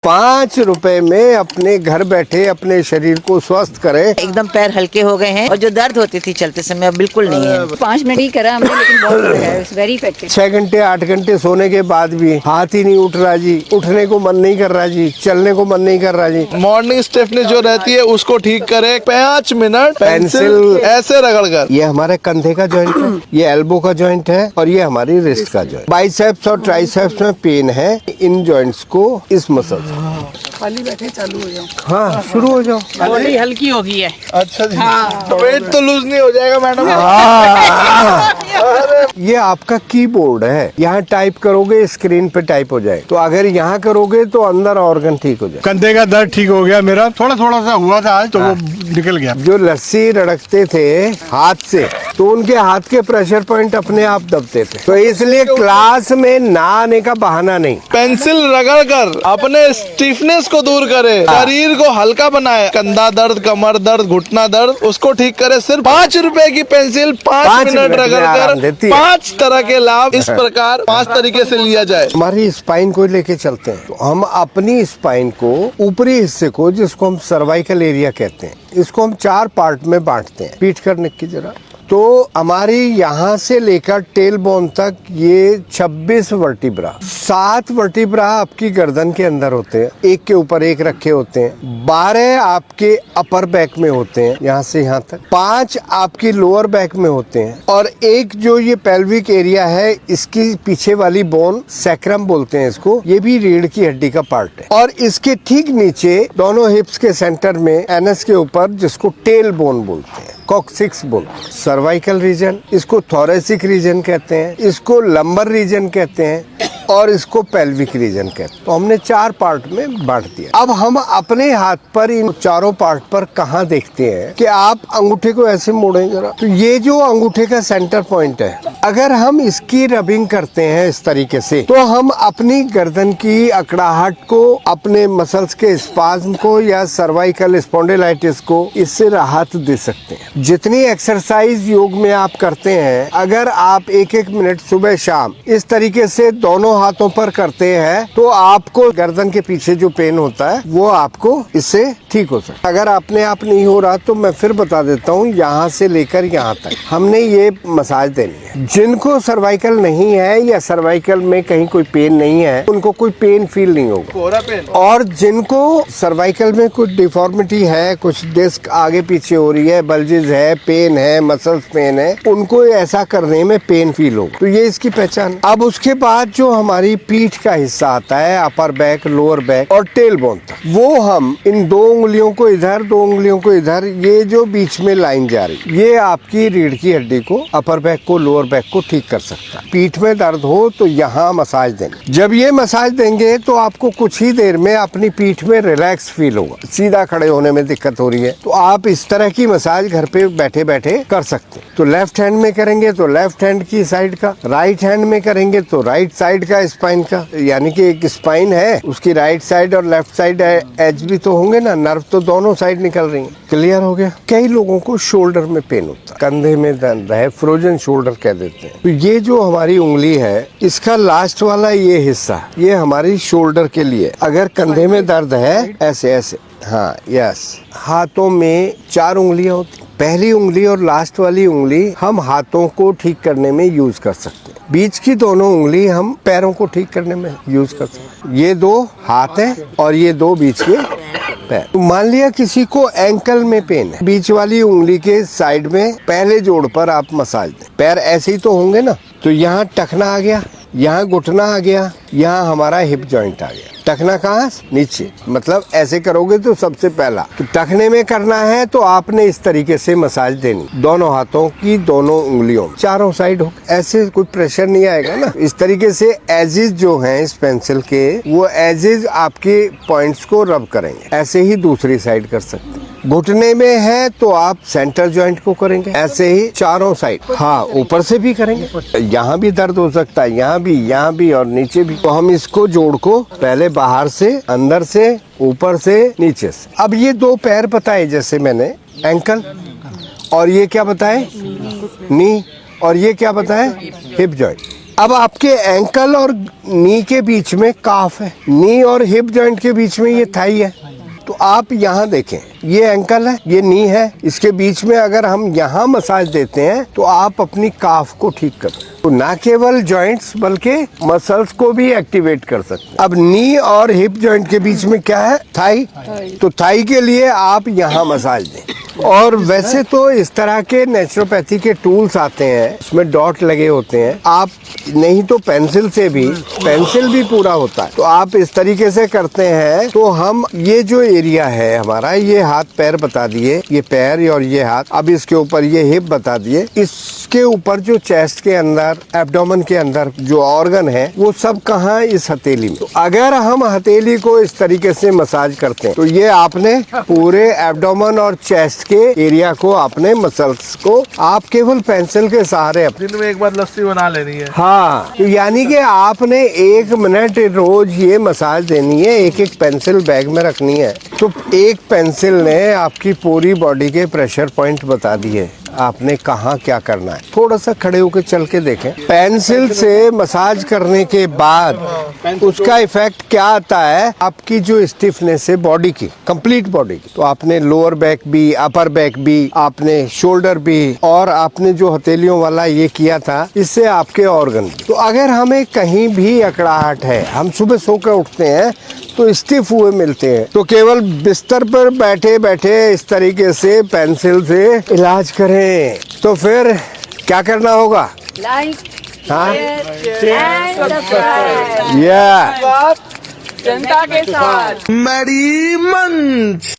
5 रुपए में अपने घर बैठे अपने शरीर को स्वस्थ करें। एकदम पैर हल्के हो गए हैं और जो दर्द होती थी चलते समय अब बिल्कुल नहीं है। 5 मिनट ही करा हमने, लेकिन बहुत है, वेरी इफेक्टिव। 6 घंटे 8 घंटे सोने के बाद भी हाथ ही नहीं उठ रहा जी, उठने को मन नहीं कर रहा जी, चलने को मन नहीं कर रहा जी। मॉर्निंग स्टिफनेस जो रहती है उसको ठीक करे। 5 मिनट पेंसिल ऐसे रगड़ कर। ये हमारे कंधे का जॉइंट है, ये एल्बो का जॉइंट है और ये हमारी रिस्ट का जॉइंट। बाइसेप्स और ट्राइसेप्स में पेन है, इन जॉइंट्स को इस मसल खाली बैठे चालू हो जाओ। हाँ शुरू हो जाओ। बॉडी हल्की हो गई है। अच्छा जी, तो वेट तो लूज नहीं हो जाएगा मैडम? ये आपका कीबोर्ड है, यहाँ टाइप करोगे स्क्रीन पे टाइप हो जाए, तो अगर यहाँ करोगे तो अंदर ऑर्गन ठीक हो जाए। कंधे का दर्द ठीक हो गया मेरा, थोड़ा थोड़ा सा हुआ था आज, तो वो निकल गया। जो लस्सी रड़कते थे हाथ से, तो उनके हाथ के प्रेशर पॉइंट अपने आप दबते थे, तो इसलिए क्लास में ना आने का बहाना नहीं। पेंसिल रगड़ कर अपने स्टिफनेस को दूर करे, शरीर को हल्का बनाए। कंधा दर्द, कमर दर्द, घुटना दर्द, उसको ठीक करे। सिर्फ 5 रुपए की पेंसिल 5 मिनट रगड़ कर 5 तरह के लाभ इस प्रकार 5 तरीके से लिया जाए। हमारी स्पाइन को लेके चलते हैं, तो हम अपनी स्पाइन को ऊपरी हिस्से को, जिसको हम सर्वाइकल एरिया कहते हैं, इसको हम 4 पार्ट में बांटते हैं। पीठ करने की जरा, तो हमारी यहाँ से लेकर टेल बोन तक ये 26 वर्टिब्रा, 7 वर्टिब्रा आपकी गर्दन के अंदर होते हैं, एक के ऊपर एक रखे होते हैं। 12 आपके अपर बैक में होते हैं, यहाँ से यहाँ तक। 5 आपकी लोअर बैक में होते हैं, और एक जो ये पेल्विक एरिया है, इसकी पीछे वाली बोन सैक्रम बोलते हैं इसको, ये भी रीढ़ की हड्डी का पार्ट है। और इसके ठीक नीचे दोनों हिप्स के सेंटर में एनस के ऊपर, जिसको टेल बोन बोलते हैं, कॉक्सिक्स बोन, सर्वाइकल रीजन, इसको थोरेसिक रीजन कहते हैं, इसको लंबर रीजन कहते हैं, और इसको पेल्विक रीजन कहते हैं। तो हमने 4 पार्ट में बांट दिया। अब हम अपने हाथ पर इन चारों पार्ट पर कहाँ देखते हैं कि आप अंगूठे को ऐसे मोड़ें जरा, तो ये जो अंगूठे का सेंटर पॉइंट है, अगर हम इसकी रबिंग करते हैं इस तरीके से, तो हम अपनी गर्दन की अकड़ाहट को, अपने मसल्स के स्पाज्म को या सर्वाइकल स्पॉन्डिलाइटिस को इससे राहत दे सकते हैं। जितनी एक्सरसाइज योग में आप करते हैं, अगर आप 1-1 मिनट सुबह शाम इस तरीके से दोनों हाथों पर करते हैं, तो आपको गर्दन के पीछे जो पेन होता है वो आपको इससे ठीक हो सकता है। अगर अपने आप नहीं हो रहा तो मैं फिर बता देता हूँ, यहाँ से लेकर यहाँ तक हमने ये मसाज देनी है। जिनको सर्वाइकल नहीं है या सर्वाइकल में कहीं कोई पेन नहीं है, उनको कोई पेन फील नहीं होगा। और जिनको सर्वाइकल में कुछ डिफॉर्मिटी है, कुछ डिस्क आगे पीछे हो रही है, बल्जेस है, पेन है, मसल्स पेन है, उनको ऐसा करने में पेन फील होगा। तो ये इसकी पहचान। अब उसके बाद जो हमारी पीठ का हिस्सा आता है, अपर बैक, लोअर बैक और टेल बोन तक, वो हम इन 2 उंगलियों को इधर, 2 उंगलियों को इधर, ये जो बीच में लाइन जा रही, ये आपकी रीढ़ की हड्डी को, अपर बैक को, लोअर बैक को ठीक कर सकता है। पीठ में दर्द हो तो यहाँ मसाज देंगे। जब ये मसाज देंगे तो आपको कुछ ही देर में अपनी पीठ में रिलैक्स फील होगा। सीधा खड़े होने में दिक्कत हो रही है तो आप इस तरह की मसाज घर पे बैठे बैठे कर सकते हैं। तो लेफ्ट हैंड में करेंगे तो लेफ्ट हैंड की साइड का, राइट हैंड में करेंगे तो राइट साइड का स्पाइन का, यानी कि एक स्पाइन है, उसकी राइट साइड और लेफ्ट साइड एज भी तो होंगे ना, नर्व तो दोनों साइड निकल रही है। क्लियर हो गया? कई लोगों को शोल्डर में पेन होता है, कंधे में दर्द है, फ्रोजन शोल्डर कह देते हैं। तो ये जो हमारी उंगली है, इसका लास्ट वाला ये हिस्सा, ये हमारी शोल्डर के लिए। अगर कंधे में दर्द है, ऐसे ऐसे, हाँ यस। हाथों में 4 उंगलियां होती, पहली उंगली और लास्ट वाली उंगली हम हाथों को ठीक करने में यूज कर सकते हैं। बीच की दोनों उंगली हम पैरों को ठीक करने में यूज कर सकते हैं। ये 2 हाथ हैं और ये 2 बीच के पैर। तो मान लिया किसी को एंकल में पेन है, बीच वाली उंगली के साइड में पहले जोड़ पर आप मसाज दें। पैर ऐसे ही तो होंगे ना, तो यहाँ टखना आ गया, यहाँ घुटना आ गया, यहाँ हमारा हिप जॉइंट आ गया। टखना कहाँ? नीचे, मतलब ऐसे करोगे तो सबसे पहला तो टखने में करना है, तो आपने इस तरीके से मसाज देनी, दोनों हाथों की, दोनों उंगलियों, चारों साइड हो। ऐसे कोई प्रेशर नहीं आएगा ना। इस तरीके से एजेस जो हैं इस पेंसिल के, वो एजेस आपके पॉइंट्स को रब करेंगे। ऐसे ही दूसरी साइड कर सकते हैं। घुटने में है तो आप सेंटर जॉइंट को करेंगे, ऐसे ही चारों साइड। हाँ, ऊपर से भी करेंगे, यहाँ भी दर्द हो सकता है, यहाँ भी और नीचे भी। तो हम इसको जोड़ को पहले बाहर से, अंदर से, ऊपर से, नीचे से। अब ये 2 पैर बताए, जैसे मैंने एंकल, और ये क्या बताए? नी, और ये क्या बताए? Hip joint. अब आपके एंकल और नी के बीच में काफ है, नी और हिप जॉइंट के बीच में ये थाई है। तो आप यहाँ देखें, ये एंकल है, ये नी है, इसके बीच में अगर हम यहाँ मसाज देते हैं तो आप अपनी काफ को ठीक कर सकते हैं। तो ना केवल जॉइंट्स बल्कि मसल्स को भी एक्टिवेट कर सकते हैं। अब नी और हिप जॉइंट के बीच में क्या है? थाई। तो थाई के लिए आप यहाँ मसाज दें। और वैसे तो इस तरह के नेचुरोपैथी के टूल्स आते हैं, उसमें डॉट लगे होते हैं। आप नहीं तो पेंसिल से भी, पेंसिल भी पूरा होता है, तो आप इस तरीके से करते हैं। तो हम ये जो एरिया है हमारा, ये हाथ पैर बता दिए, ये पैर और ये हाथ, अब इसके ऊपर ये हिप बता दिए, इसके ऊपर जो चेस्ट के अंदर, एब्डोमेन के अंदर जो ऑर्गन है वो सब कहाँ? इस हथेली में। तो अगर हम हथेली को इस तरीके से मसाज करते हैं तो ये आपने पूरे एब्डोमेन और चेस्ट के एरिया को, आपने मसल्स को आप केवल पेंसिल के सहारे दिन में एक बार लस्सी बना लेनी है। हाँ, तो यानी कि आपने 1 मिनट रोज ये मसाज देनी है, एक एक पेंसिल बैग में रखनी है। तो एक पेंसिल ने आपकी पूरी बॉडी के प्रेशर पॉइंट बता दिए, आपने कहाँ क्या करना है। थोड़ा सा खड़े होकर चल के देखें। पेंसिल से मसाज करने के बाद उसका इफेक्ट क्या आता है? आपकी जो स्टिफनेस है बॉडी की, कंप्लीट बॉडी की, तो आपने लोअर बैक भी, अपर बैक भी, आपने शोल्डर भी, और आपने जो हथेलियों वाला ये किया था, इससे आपके ऑर्गन भी। तो अगर हमें कहीं भी अकड़ाहट है, हम सुबह सो कर उठते हैं तो स्टिफ हुए मिलते हैं, तो केवल बिस्तर पर बैठे बैठे इस तरीके से पेंसिल से इलाज करें। तो फिर क्या करना होगा? लाइक, हाँ, सब्सक्राइब। या जनता के साथ। मैरी मंच।